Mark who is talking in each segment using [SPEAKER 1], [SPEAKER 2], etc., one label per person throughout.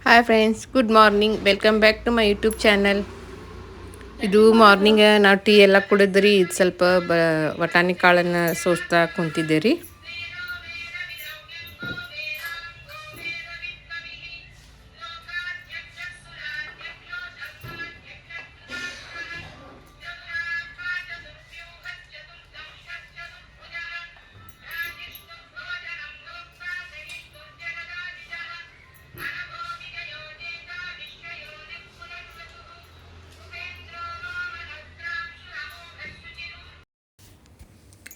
[SPEAKER 1] Hi friends, good morning. Welcome back to my YouTube channel. ಇದು morning ನಾವು tea ಎಲ್ಲ ಕುಡಿದ್ರಿ. ಇದು ಸ್ವಲ್ಪ ವಟಾಣಿ ಕಾಳನ್ನು ಸೋಸ್ತಾ ಕುಂತಿದ್ದೆ ರೀ.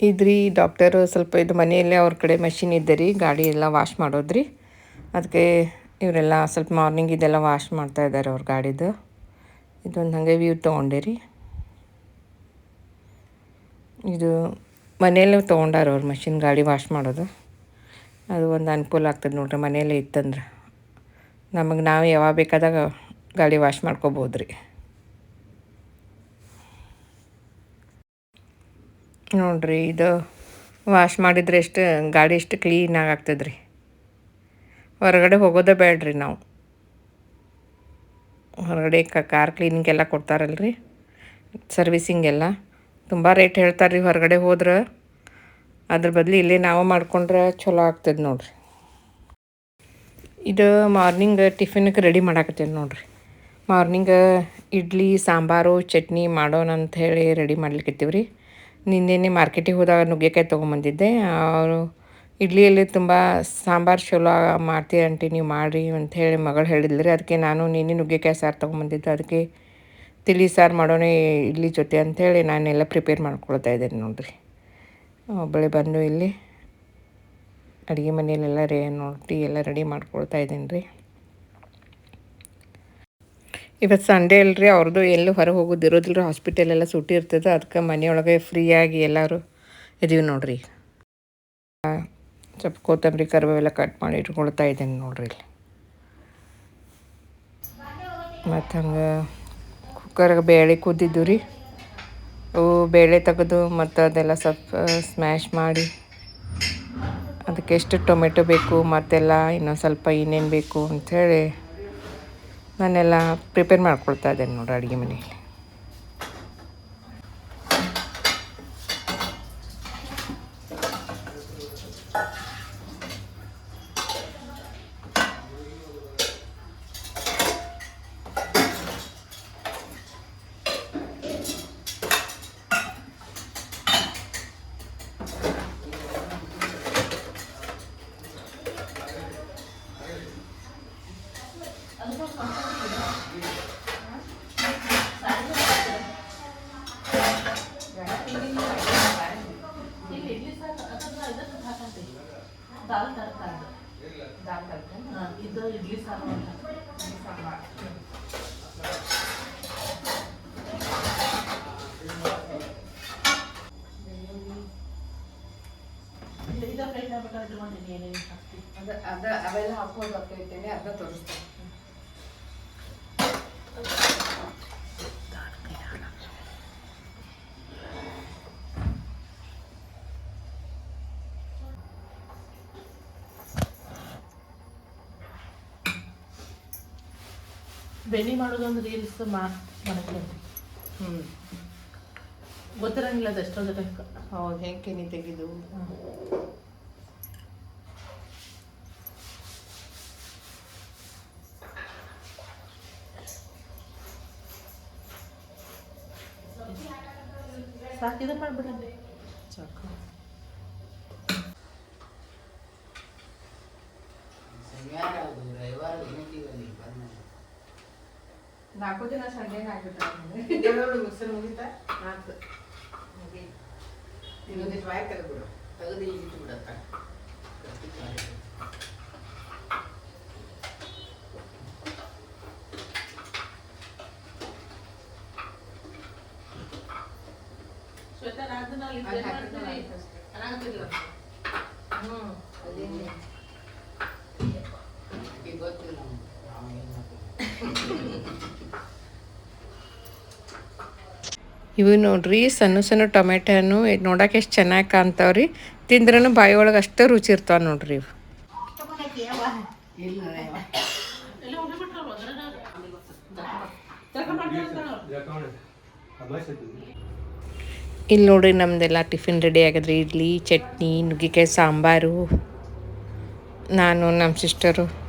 [SPEAKER 1] ಇದ್ರಿ ಡಾಕ್ಟರು ಸ್ವಲ್ಪ ಇದು ಮನೆಯಲ್ಲೇ ಅವ್ರ ಕಡೆ ಮಷಿನ್ ಇದ್ದೆ ರೀ, ಗಾಡಿ ಎಲ್ಲ ವಾಶ್ ಮಾಡೋದ್ರಿ. ಅದಕ್ಕೆ ಇವರೆಲ್ಲ ಸ್ವಲ್ಪ ಮಾರ್ನಿಂಗ್ ಇದೆಲ್ಲ ವಾಶ್ ಮಾಡ್ತಾ ಇದ್ದಾರೆ ಅವ್ರ ಗಾಡಿದು. ಇದೊಂದು ಹಾಗೆ ವ್ಯೂ ತೊಗೊಂಡೆ ರೀ. ಇದು ಮನೆಯಲ್ಲೇ ತೊಗೊಂಡಾರ ಅವ್ರ ಮಷಿನ್ ಗಾಡಿ ವಾಶ್ ಮಾಡೋದು. ಅದು ಒಂದು ಅನುಕೂಲ ಆಗ್ತದೆ ನೋಡ್ರಿ, ಮನೆಯಲ್ಲೇ ಇತ್ತಂದ್ರೆ ನಮಗೆ ನಾವು ಯಾವಾಗ ಬೇಕಾದಾಗ ಗಾಡಿ ವಾಶ್ ಮಾಡ್ಕೋಬೋದು ರೀ. ನೋಡಿರಿ, ಇದು ವಾಶ್ ಮಾಡಿದರೆ ಗಾಡಿ ಎಷ್ಟು ಕ್ಲೀನಾಗಿ ಆಗ್ತದೆ ರೀ. ಹೊರಗಡೆ ಹೋಗೋದೇ ಬೇಡ್ರಿ ನಾವು. ಹೊರಗಡೆ ಕಾರ್ ಕ್ಲೀನಿಂಗೆಲ್ಲ ಕೊಡ್ತಾರಲ್ರಿ, ಸರ್ವಿಸಿಂಗೆಲ್ಲ ತುಂಬ ರೇಟ್ ಹೇಳ್ತಾರೆ ರೀ ಹೊರಗಡೆ ಹೋದ್ರೆ. ಅದ್ರ ಬದಲು ಇಲ್ಲೇ ನಾವು ಮಾಡ್ಕೊಂಡ್ರೆ ಚಲೋ ಆಗ್ತದೆ ನೋಡಿರಿ. ಇದು ಮಾರ್ನಿಂಗ್ ಟಿಫಿನ್ಗೆ ರೆಡಿ ಮಾಡಾಕತ್ತೇನೆ ನೋಡಿರಿ. ಮಾರ್ನಿಂಗ್ ಇಡ್ಲಿ ಸಾಂಬಾರು ಚಟ್ನಿ ಮಾಡೋಣ ಅಂಥೇಳಿ ರೆಡಿ ಮಾಡ್ಲಿಕ್ಕತ್ತೀವಿ ರೀ. ನಿನ್ನೆ ಮಾರ್ಕೆಟಿಗೆ ಹೋದಾಗ ನುಗ್ಗೆಕಾಯಿ ತೊಗೊಂಬಂದಿದ್ದೆ. ಅವರು ಇಡ್ಲಿಯಲ್ಲಿ ತುಂಬ ಸಾಂಬಾರು ಚಲೋ ಮಾಡ್ತೀವಿ ಆಂಟಿ, ನೀವು ಮಾಡಿರಿ ಅಂಥೇಳಿ ಮಗಳು ಹೇಳಿದ್ಲು ರೀ. ಅದಕ್ಕೆ ನಾನು ನಿನ್ನೆ ನುಗ್ಗೆಕಾಯಿ ಸಾರು ತೊಗೊಂಬಂದಿದ್ದೆ. ಅದಕ್ಕೆ ತಿಳಿ ಸಾರು ಮಾಡೋಣ ಇಡ್ಲಿ ಜೊತೆ ಅಂಥೇಳಿ ನಾನೆಲ್ಲ ಪ್ರಿಪೇರ್ ಮಾಡ್ಕೊಳ್ತಾ ಇದ್ದೇನೆ ನೋಡಿರಿ. ಒಬ್ಬಳೆ ಬಂದು ಇಲ್ಲಿ ಅಡುಗೆ ಮನೆಯಲ್ಲೆಲ್ಲ ಟೀ ಎಲ್ಲ ರೆಡಿ ಮಾಡ್ಕೊಳ್ತಾ ಇದ್ದೀನಿ ರೀ. ಇವತ್ತು ಸಂಡೇ ಅಲ್ರಿ, ಅವ್ರದ್ದು ಎಲ್ಲೂ ಹೊರಗೆ ಹೋಗೋದು ಇರೋದಿಲ್ಲ ರೀ. ಹಾಸ್ಪಿಟಲೆಲ್ಲ ಸೂಟಿ ಇರ್ತದೆ. ಅದಕ್ಕೆ ಮನೆಯೊಳಗೆ ಫ್ರೀಯಾಗಿ ಎಲ್ಲರೂ ಇದೀವಿ ನೋಡಿರಿ. ಸ್ವಲ್ಪ ಕೊತ್ತಂಬರಿ ಕರಿಬೇವೆಲ್ಲ ಕಟ್ ಮಾಡಿ ಇಟ್ಕೊಳ್ತಾ ಇದ್ದೀನಿ ನೋಡಿರಿ ಇಲ್ಲಿ. ಮತ್ತು ಹಂಗೆ ಕುಕ್ಕರ್ಗೆ ಬೇಳೆ ಕುದ್ದಿದ್ದು ರೀ. ಅವು ಬೇಳೆ ತೆಗೆದು ಮತ್ತು ಅದೆಲ್ಲ ಸ್ವಲ್ಪ ಸ್ಮ್ಯಾಶ್ ಮಾಡಿ ಅದಕ್ಕೆ ಎಷ್ಟು ಟೊಮೆಟೊ ಬೇಕು ಮತ್ತೆಲ್ಲ ಇನ್ನೊಂದು ಸ್ವಲ್ಪ ಇನ್ನೇನು ಬೇಕು ಅಂಥೇಳಿ ನಾನೆಲ್ಲ ಪ್ರಿಪೇರ್ ಮಾಡ್ಕೊಳ್ತಾ ಇದ್ದೇನೆ ನೋಡಿರಿ ಅಡುಗೆ ಮನೆಯಲ್ಲಿ. ಇದು ಇಡ್ಲಿ ಸಾಂಬಾರು ಅವೆಲ್ಲ ಹಾಕೊಂಡು ಬರ್ತಿರ್ತೇನೆ, ಅದನ್ನ ತೋರಿಸ್ತೇನೆ. ಬೆಣ್ಣೆ ಮಾಡೋದೊಂದು ರೀಲ್ಸ್ ಮಾಡಕ್ಕೆ ಗೊತ್ತಿರಂಗಿಲ್ಲ ಅದು ಎಷ್ಟೊಂದು ಟೈಪ್. ಹೌದು, ಹೆಂಗೆ ಕೆನಿ ತೆಗೆದು ಸಾಕಿದ ಮಾಡ್ಬಿಡ್ರಿ ಸಾಕು. ನಾಲ್ಕು ದಿನ ಸಂಡೇನ ಆಗ್ಬಿಟ್ಟ ಮಿಕ್ಸರ್ ಮುಗಿತಾ ನಾಲ್ಕು ಇನ್ನೊಂದಿಟ್ಟು ಬಾಯ್ ತೆಗೆದ್ಬಿಡು, ತೆಗೆದು ಇಲ್ಲಿ ಇಟ್ಟು ಬಿಡತ್ತ. ಇವು ನೋಡ್ರಿ ಸಣ್ಣ ಸಣ್ಣ ಟೊಮೆಟೊ ನೋಡಕ್ಕೆ ಎಷ್ಟು ಚೆನ್ನಾಗಿ ಕಾಣ್ತಾವ್ರಿ. ತಿಂದ್ರೂ ಬಾಯಿ ಒಳಗೆ ಅಷ್ಟು ರುಚಿ ಇರ್ತಾವೆ ನೋಡ್ರಿ ಇವು. ಇಲ್ಲಿ ನೋಡ್ರಿ ನಮ್ಮದೆಲ್ಲ ಟಿಫಿನ್ ರೆಡಿ ಆಗಿದ್ರಿ. ಇಡ್ಲಿ, ಚಟ್ನಿ, ನುಗ್ಗೆಕಾಯಿ ಸಾಂಬಾರು. ನಾನು ನಮ್ಮ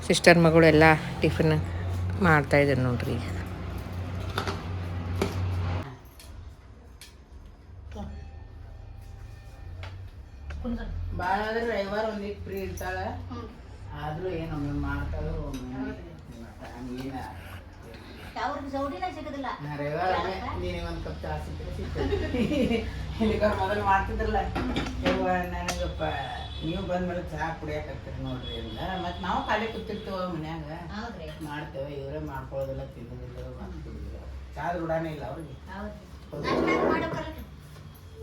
[SPEAKER 1] ಸಿಸ್ಟರ್ ಮಗಳು ಎಲ್ಲ ಟಿಫಿನ್ ಮಾಡ್ತಾಯಿದ್ದಾರೆ ನೋಡ್ರಿ.
[SPEAKER 2] ಭಾಳ ಆದ್ರೆ ರವಿವಾರ ಒಂದಿಟ್ಟು ಫ್ರೀ ಇರ್ತಾಳೆ, ಆದರೂ ಏನೊಮ್ಮೆ ಮಾಡ್ತಾಳೆ ರವಿವಾರ ನೀನು ಒಂದು ಕಪ್ ಚಾ ಸಿಗ್ತದೆ ಇಲ್ಲಿಗಾರ ಮೊದಲು ಮಾಡ್ತಿದ್ರಲ್ಲ ಯವ್ವ ನನಗಪ್ಪ ನೀವು ಬಂದ್ಮೇಲೆ ಚಹಾ ಕುಡಿಯಾಕತ್ತೀರಿ ನೋಡ್ರಿ ಅಂದ. ಮತ್ತು ನಾವು ಖಾಲಿ ಕೂತಿರ್ತೇವ ಮನ್ಯಾಗ ಮಾಡ್ತೇವೆ, ಇವರೇ ಮಾಡ್ಕೊಳ್ಳೋದಿಲ್ಲ, ತಿನ್ನೋದಿಲ್ಲ, ಮಾಡ್ತಿದ್ವಿ. ಚಾದ ರೂಢಾನೇ ಇಲ್ಲ ಅವ್ರಿಗೆ.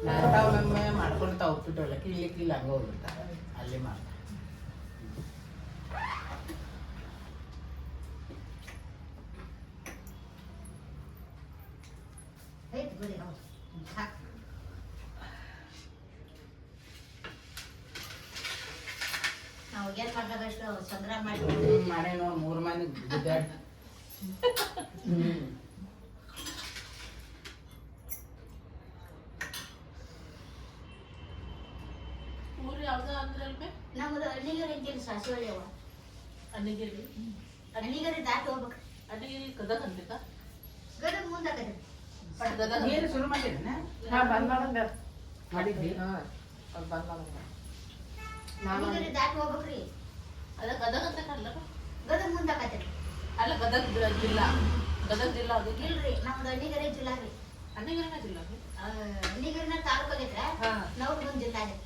[SPEAKER 2] ನಾಷ್ಟ ಒಮ್ಮೆ ಮಾಡ್ಕೊಳ್ತಾ ಹೋಗ್ತಿದ್ದವಲ್ಲ ಕಿಲ್ಲ ಹಂಗೆ ಹೋಗ್ಬಿಡ್ತಾರೆ, ಅಲ್ಲಿ ಮಾಡ್ತಾರೆ. ಮಾಡೇ ನೋಡಿ 3 ಮಂದಿ ಗುದ್ದಾಡಿ
[SPEAKER 3] ನಮ್ಮದು ಅಣ್ಣಿಗರಿ ಅಂತೇಳಿ ಸಾಸಿವಳ್ಳಿ ಅವ ಅಣ್ಣಿಗರಿ ದಾಟಿ ಹೋಗ್ಬೇಕು.
[SPEAKER 2] ಅಣ್ಣಿಗರಿ ಗದಗ ಅಂತಿದ್ದ
[SPEAKER 3] ಗದಗ ಮುಂದಾಕತ್ರಿ
[SPEAKER 2] ನೀರು ಶುರು ಮಾಡಿದ್ನ ಮಾಡಿದ್ವಿ.
[SPEAKER 3] ಅಣ್ಣಿಗರಿ ದಾಟಿ ಹೋಗ್ಬೇಕ್ರಿ.
[SPEAKER 2] ಅದ ಗದಗ ಅಂತ ಕರ್ಲ
[SPEAKER 3] ಗದಗ ಮುಂದಾಕತ್ರಿ.
[SPEAKER 2] ಅಲ್ಲ ಗದಗ ಜಿಲ್ಲಾ ಅದು
[SPEAKER 3] ಇಲ್ರಿ ನಮ್ದು ಅಣ್ಣಿಗರಿ ಜಿಲ್ಲಾ ರೀ.
[SPEAKER 2] ಅಣ್ಣಿಗರಿನ ಜಿಲ್ಲಾ
[SPEAKER 3] ಅಣ್ಣಿಗರಿನ ತಾಲೂಕು ಆಗೈತ್ರ, ನವಲಗುಂದ ಜಿಲ್ಲಾ ರೀ.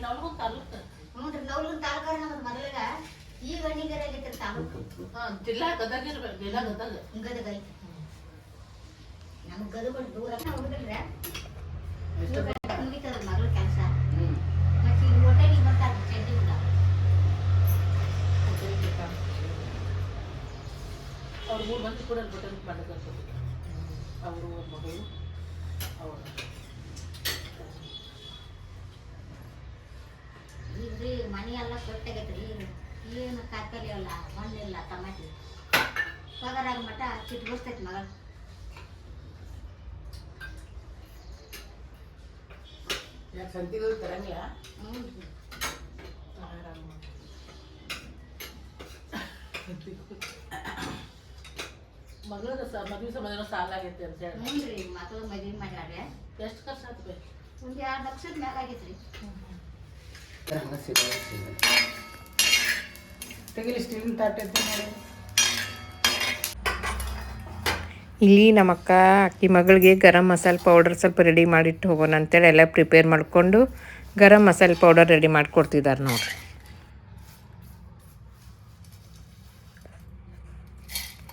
[SPEAKER 2] ನವಲಗುಂದ ತಾಲೂಕು.
[SPEAKER 3] ಹ್ಞೂ ರೀ, ನವಲಗುಂದ ತಾಲೂಕು ನಮ್ದು ಮೊದಲಾಗ, ಈಗ ಅಣ್ಣಿಗರಿ ಆಗೈತ್ರಿ ತಾಲೂಕು.
[SPEAKER 2] ಜಿಲ್ಲಾ ಗದಗ ಇರ್ಬೇಕು, ಜಿಲ್ಲಾ ಗದಗ
[SPEAKER 3] ಗದಗ ಐತಿ. ನಮ್ಗೆ ಗದಗ ದೂರ ಹೋಗುದಿಲ್ರಿ, ಮುಗಿತದ ಮಗಳ ಕೆಲಸ. ಮತ್ತೆ ಈಗ ಹೋಟೆಲಿಗೆ ಬರ್ತಾರೆ ಚಡ್ಡಿ ಊಟ.
[SPEAKER 2] ಅವ್ರು 3 ಮಂದಿ ಕೂಡ ಹೋಟೆಲ್ ಮಾಡಕ್ಕೆ ಅವರು ಮಗಳು ಅವರು
[SPEAKER 3] ಈಗ್ರಿ ಮನಿ ಎಲ್ಲ ಕಟ್ಟಾಗೈತ್ರಿ. ಏನು ಕಾಯಿಪಲ್ಲೆ ಇಲ್ಲ, ಮಣ್ಣಿಲ್ಲ, ಟಮಾಟಿ ಪಗಾರಾಗ ಮಟ ಚಿಟ್ಟು ಬರ್ತೈತಿ ಮಗ.
[SPEAKER 2] ಯಾಕೆ ಸಂತಿಗಳು ತರಂಗಿಲ್ಲ. ಮಗಳ ಮದುವೆ ಸಂಬಂಧ ಸಾಲ ಆಗೈತಿ ಅಂತ ಹೇಳಿ.
[SPEAKER 3] ಹ್ಞೂ ರೀ, ಮಕ್ಕಳು ಮದುವೆ ಮಾಡ್ಯಾರ.
[SPEAKER 2] ಎಷ್ಟು ಖರ್ಚು ಆಗ್ತದೆ?
[SPEAKER 3] ಒಂದು 2 ಲಕ್ಷದ ಮ್ಯಾಗ ಆಗೈತ್ರಿ.
[SPEAKER 2] ತೆಗಿಲಿ ಸ್ಟೀಲಿನ ತಾಟೆ ನೋಡಿ.
[SPEAKER 1] ಇಲ್ಲಿ ನಮ್ಮಕ್ಕ ಅಕ್ಕಿ ಮಗಳಿಗೆ ಗರಂ ಮಸಾಲೆ ಪೌಡರ್ ಸ್ವಲ್ಪ ರೆಡಿ ಮಾಡಿಟ್ಟು ಹೋಗೋಣ ಅಂತೇಳಿ ಎಲ್ಲ ಪ್ರಿಪೇರ್ ಮಾಡಿಕೊಂಡು ಗರಂ ಮಸಾಲೆ ಪೌಡರ್ ರೆಡಿ ಮಾಡಿಕೊಡ್ತಿದ್ದಾರೆ ನೋಡ್ರಿ.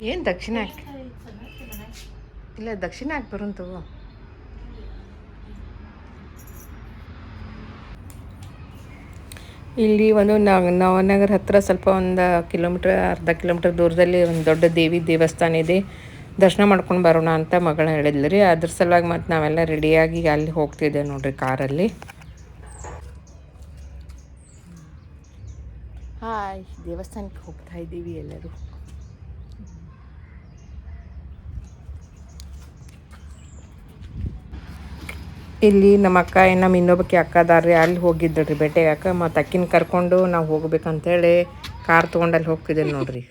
[SPEAKER 1] ಏನು ದಕ್ಷಿಣ ಹಾಕಿ ಇಲ್ಲ, ದಕ್ಷಿಣ ಹಾಕಿ ಬರೋಂತು. ಇಲ್ಲಿ ಒಂದು ನವನಗರ ಹತ್ತಿರ ಸ್ವಲ್ಪ ಒಂದು ಅರ್ಧ ಕಿಲೋಮೀಟ್ರ್ ದೂರದಲ್ಲಿ ಒಂದು ದೊಡ್ಡ ದೇವಿ ದೇವಸ್ಥಾನ ಇದೆ, ದರ್ಶನ ಮಾಡ್ಕೊಂಡು ಬರೋಣ ಅಂತ ಮಗಳ ಹೇಳಿದ್ಲು ರೀ. ಅದ್ರ ಸಲುವಾಗಿ ಮತ್ತು ನಾವೆಲ್ಲ ರೆಡಿಯಾಗಿ ಅಲ್ಲಿ ಹೋಗ್ತಿದ್ದೇವೆ ನೋಡ್ರಿ ಕಾರಲ್ಲಿ. ಹಾಯ್, ದೇವಸ್ಥಾನಕ್ಕೆ ಹೋಗ್ತಾ ಇದ್ದೀವಿ ಎಲ್ಲರೂ. ಇಲ್ಲಿ ನಮ್ಮ ಅಕ್ಕ ನಮ್ಮ ಇನ್ನೊಬ್ಬಕ್ಕೆ ಅಕ್ಕದಾರ್ರಿ, ಅಲ್ಲಿ ಹೋಗಿದ್ದಳ್ರಿ ಭೇಟಿಗೆ ಅಕ್ಕ. ಮತ್ತು ಅಕ್ಕಿನ ಕರ್ಕೊಂಡು ನಾವು ಹೋಗ್ಬೇಕಂತೇಳಿ ಕಾರ್ ತೊಗೊಂಡು ಅಲ್ಲಿ ಹೋಗ್ತಿದ್ದೇವೆ ನೋಡ್ರಿ.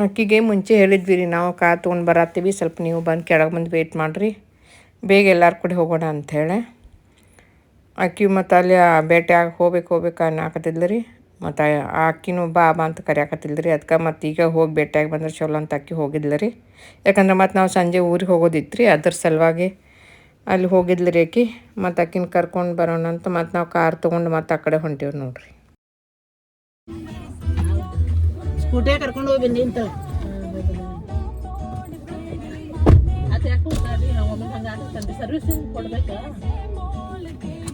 [SPEAKER 1] ಅಕ್ಕಿಗೆ ಮುಂಚೆ ಹೇಳಿದ್ವಿ ರೀ, ನಾವು ಕಾರ್ ತೊಗೊಂಡು ಬರತ್ತೀವಿ, ಸ್ವಲ್ಪ ನೀವು ಬಂದು ಕೆಳಗೆ ಬಂದು ವೆಯ್ಟ್ ಮಾಡಿರಿ, ಬೇಗ ಎಲ್ಲರ ಕೂಡ ಹೋಗೋಣ ಅಂಥೇಳಿ. ಅಕ್ಕಿ ಮತ್ತು ಅಲ್ಲಿ ಭೇಟಿಯಾಗಿ ಹೋಗ್ಬೇಕು ಅನ್ನಕತ್ತಿದ್ಲು ರೀ. ಮತ್ತು ಆ ಅಕ್ಕಿನೂ ಬಾ ಅಂತ ಕರೆಯಾಕತ್ತಿಲ್ಲ ರೀ. ಅದಕ್ಕೆ ಮತ್ತು ಈಗ ಹೋಗಿ ಭೇಟಿಯಾಗಿ ಬಂದ್ರೆ ಚಲೋ ಅಂತ ಅಕ್ಕಿ ಹೋಗಿದ್ಲು ರೀ. ಯಾಕಂದ್ರೆ ಮತ್ತು ನಾವು ಸಂಜೆ ಊರಿಗೆ ಹೋಗೋದಿತ್ತು ರೀ, ಅದ್ರ ಸಲುವಾಗಿ ಅಲ್ಲಿ ಹೋಗಿದ್ಲು ರೀ ಅಕ್ಕಿ. ಮತ್ತು ಅಕ್ಕಿನ ಕರ್ಕೊಂಡು ಬರೋಣ ಅಂತ ಮತ್ತು ನಾವು ಕಾರ್ ತೊಗೊಂಡು ಮತ್ತು ಆ ಕಡೆ ಹೊಂಟೀವಿ ನೋಡ್ರಿ.
[SPEAKER 2] ಸ್ಕೂಟಿಯಾಗ ಕರ್ಕೊಂಡು ಹೋಗಿ ಬಂದಿ ಅಂತ ಅದು ಯಾಕೆ ಹೋಗ್ತಾರಿ, ಒಮ್ಮೆ ಹಂಗೆ ಆಗುತ್ತೆ ಸರ್ವಿಸ್ ಕೊಡ್ಬೇಕಾ?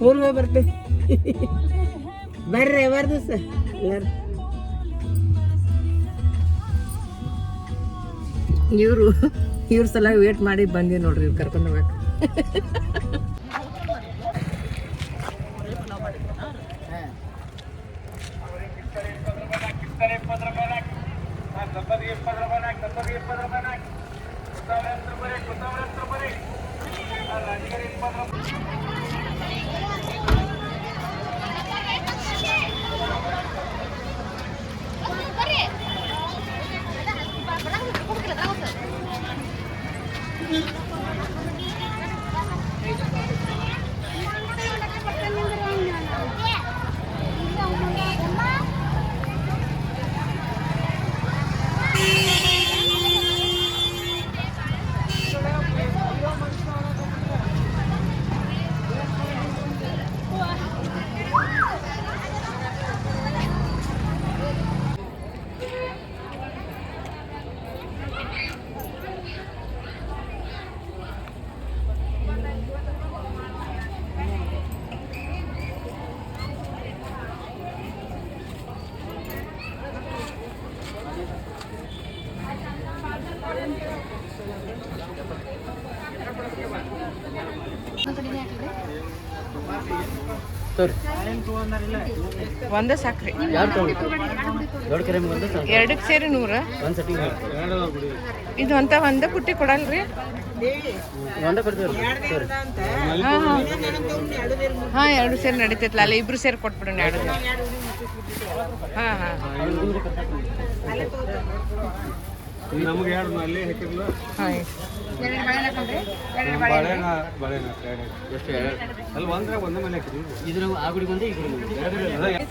[SPEAKER 2] ಊರಿಗೆ ಬರ್ತೀವಿ ಬರ್ರಿ ಯಾವಾರ ದಿವಸ ಎಲ್ಲರೂ.
[SPEAKER 1] ಇವ್ರ ಸಲ ವೇಟ್ ಮಾಡಿ ಬಂದೀವಿ ನೋಡ್ರಿ, ಇವ್ರು ಕರ್ಕೊಂಡು ಹೋಗ್ಬೇಕು. ಒಂದೇ ಸಾಕ್ರಿ ಎರಡಕ್ಕೆ ಸೇರಿ 100 ಇದು ಅಂತ ಒಂದೇ ಪುಟ್ಟಿ ಕೊಡಲ್ರಿ ಹಾಂ 2 ಸೇರಿ ನಡೀತೈತಲ್ಲ ಅಲ್ಲ 2 ಸೇರಿ ಕೊಟ್ಬಿಡೋಣ 2 ಹಾಂ ಹಾಂ
[SPEAKER 4] ನಮಗೆ ಎರಡು ಅಲ್ಲಿ ಹಾಕಿರ್ಲ
[SPEAKER 1] ಹಾಂ
[SPEAKER 4] ಎಷ್ಟು ಅಲ್ಲಿ ಒಂದೇ ಮನೆ ಹಾಕಿದ್ವಿ
[SPEAKER 5] ಇದ್ರ ಆ ಗುಡಿಗೆ ಒಂದೇ ಈ ಗುಡಿಗೆ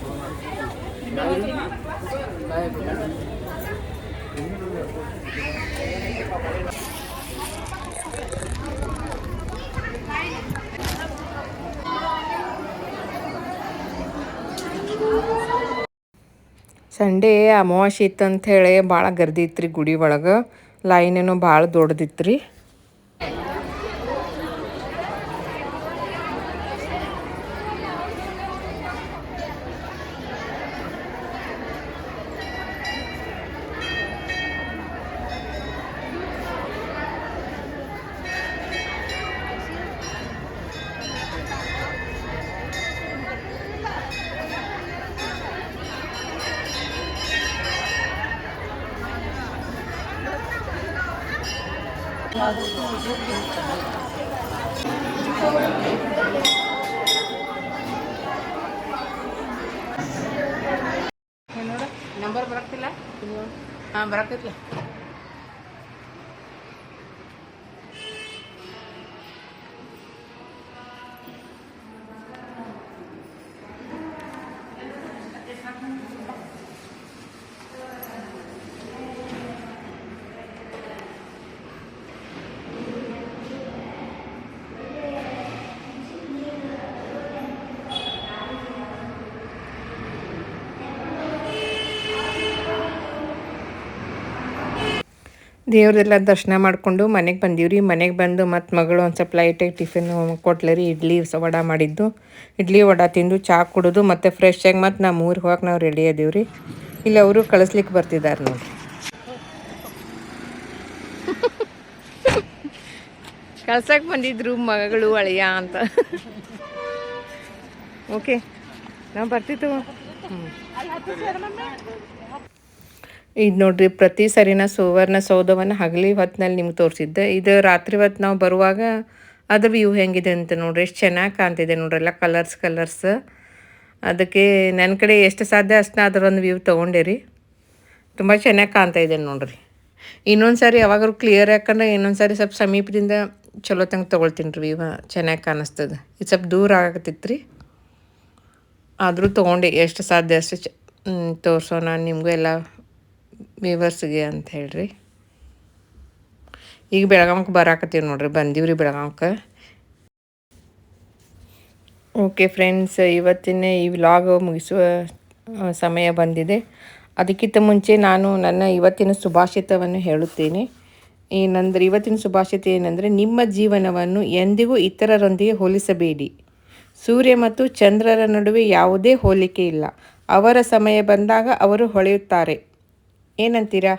[SPEAKER 1] ಸಂಡೇ ಅಮಾವಾಸ್ಯೆ ಇತ್ತಂಥೇಳಿ ಭಾಳ ಗರ್ದಿ ಇತ್ತು ರೀ ಗುಡಿ ಒಳಗೆ ಲೈನೇನೋ ಭಾಳ ದೊಡ್ಡದಿತ್ತು ರೀ ನಂಬರ್ ಬರಕ್ತಿಲ್ಲ ಹಾಂ ಬರಕೈತಿಲ್ಲ ದೇವ್ರದೆಲ್ಲ ದರ್ಶನ ಮಾಡಿಕೊಂಡು ಮನೆಗೆ ಬಂದೀವ್ರಿ ಮನೆಗೆ ಬಂದು ಮತ್ತು ಮಗಳು ಒಂದು ಸ್ವಲ್ಪ ಲೈಟಾಗಿ ಟಿಫಿನ್ ಕೊಟ್ಲೆ ರೀ ಇಡ್ಲಿ ವಡೆ ಮಾಡಿದ್ದು ಇಡ್ಲಿ ವಡೆ ತಿಂದು ಚಹಾ ಕುಡಿದು ಮತ್ತು ಫ್ರೆಶ್ ಆಗಿ ಮತ್ತು ನಮ್ಮ ಊರಿಗೆ ಹೋಗಕ್ಕೆ ನಾವು ರೆಡಿ ಅದೀವ್ರಿ ಇಲ್ಲಿ ಅವರು ಕಳಿಸ್ಲಿಕ್ಕೆ ಬರ್ತಿದ್ದಾರೆ ನೋಡಿ ಕಳ್ಸಕ್ಕೆ ಬಂದಿದ್ರು ಮಗಳು ಅಳಿಯ ಅಂತ ಓಕೆ ನಾವು ಬರ್ತಿತ್ತು ಇದು ನೋಡ್ರಿ ಪ್ರತಿ ಸರಿನ ಸುವರ್ಣ ಸೌಧವನ್ನು ಹಗಲಿ ಹೊತ್ತಿನಲ್ಲಿ ನಿಮ್ಗೆ ತೋರಿಸಿದ್ದೆ ಇದು ರಾತ್ರಿ ಹೊತ್ತು ನಾವು ಬರುವಾಗ ಅದ್ರ ವ್ಯೂ ಹೆಂಗಿದೆ ಅಂತ ನೋಡ್ರಿ ಎಷ್ಟು ಚೆನ್ನಾಗಿ ಕಾಣ್ತಿದೆ ನೋಡ್ರಿ ಎಲ್ಲ ಕಲರ್ಸ್ ಅದಕ್ಕೆ ನನ್ನ ಕಡೆ ಎಷ್ಟು ಸಾಧ್ಯ ಅಷ್ಟು ಅದರೊಂದು ವ್ಯೂ ತೊಗೊಂಡೆ ರೀ ತುಂಬ ಚೆನ್ನಾಗಿ ಕಾಣ್ತಾ ಇದೆ ನೋಡ್ರಿ ಇನ್ನೊಂದು ಸಾರಿ ಯಾವಾಗಾದ್ರು ಕ್ಲಿಯರ್ ಯಾಕಂದ್ರೆ ಇನ್ನೊಂದು ಸಾರಿ ಸ್ವಲ್ಪ ಸಮೀಪದಿಂದ ಚಲೋ ತಂಗೆ ತೊಗೊಳ್ತೀನಿ ರೀ ವ್ಯೂ ಚೆನ್ನಾಗಿ ಕಾಣಿಸ್ತದೆ ಇದು ಸ್ವಲ್ಪ ದೂರ ಆಗತ್ತಿತ್ತು ರೀ ಆದರೂ ತೊಗೊಂಡೆ ಎಷ್ಟು ಸಾಧ್ಯ ಅಷ್ಟು ತೋರಿಸೋಣ ನಿಮಗೂ ಎಲ್ಲ ವ್ಯೂವರ್ಸ್ಗೆ ಅಂತ ಹೇಳ್ರಿ ಈಗ ಬೆಳಗಾವಕ್ಕೆ ಬರಾಕತ್ತೀವಿ ನೋಡ್ರಿ ಬಂದೀವ್ರಿ ಬೆಳಗಾವಕ್ಕೆ ಓಕೆ ಫ್ರೆಂಡ್ಸ್ ಇವತ್ತಿನ ಈ ವ್ಲಾಗ್ ಮುಗಿಸುವ ಸಮಯ ಬಂದಿದೆ ಅದಕ್ಕಿಂತ ಮುಂಚೆ ನಾನು ನನ್ನ ಇವತ್ತಿನ ಸುಭಾಷಿತವನ್ನು ಹೇಳುತ್ತೇನೆ ಏನಂದರೆ ಇವತ್ತಿನ ಸುಭಾಷಿತ ಏನಂದರೆ ನಿಮ್ಮ ಜೀವನವನ್ನು ಎಂದಿಗೂ ಇತರರೊಂದಿಗೆ ಹೋಲಿಸಬೇಡಿ ಸೂರ್ಯ ಮತ್ತು ಚಂದ್ರರ ನಡುವೆ ಯಾವುದೇ ಹೋಲಿಕೆ ಇಲ್ಲ ಅವರ ಸಮಯ ಬಂದಾಗ ಅವರು ಹೊಳೆಯುತ್ತಾರೆ ಏನಂತೀರಾ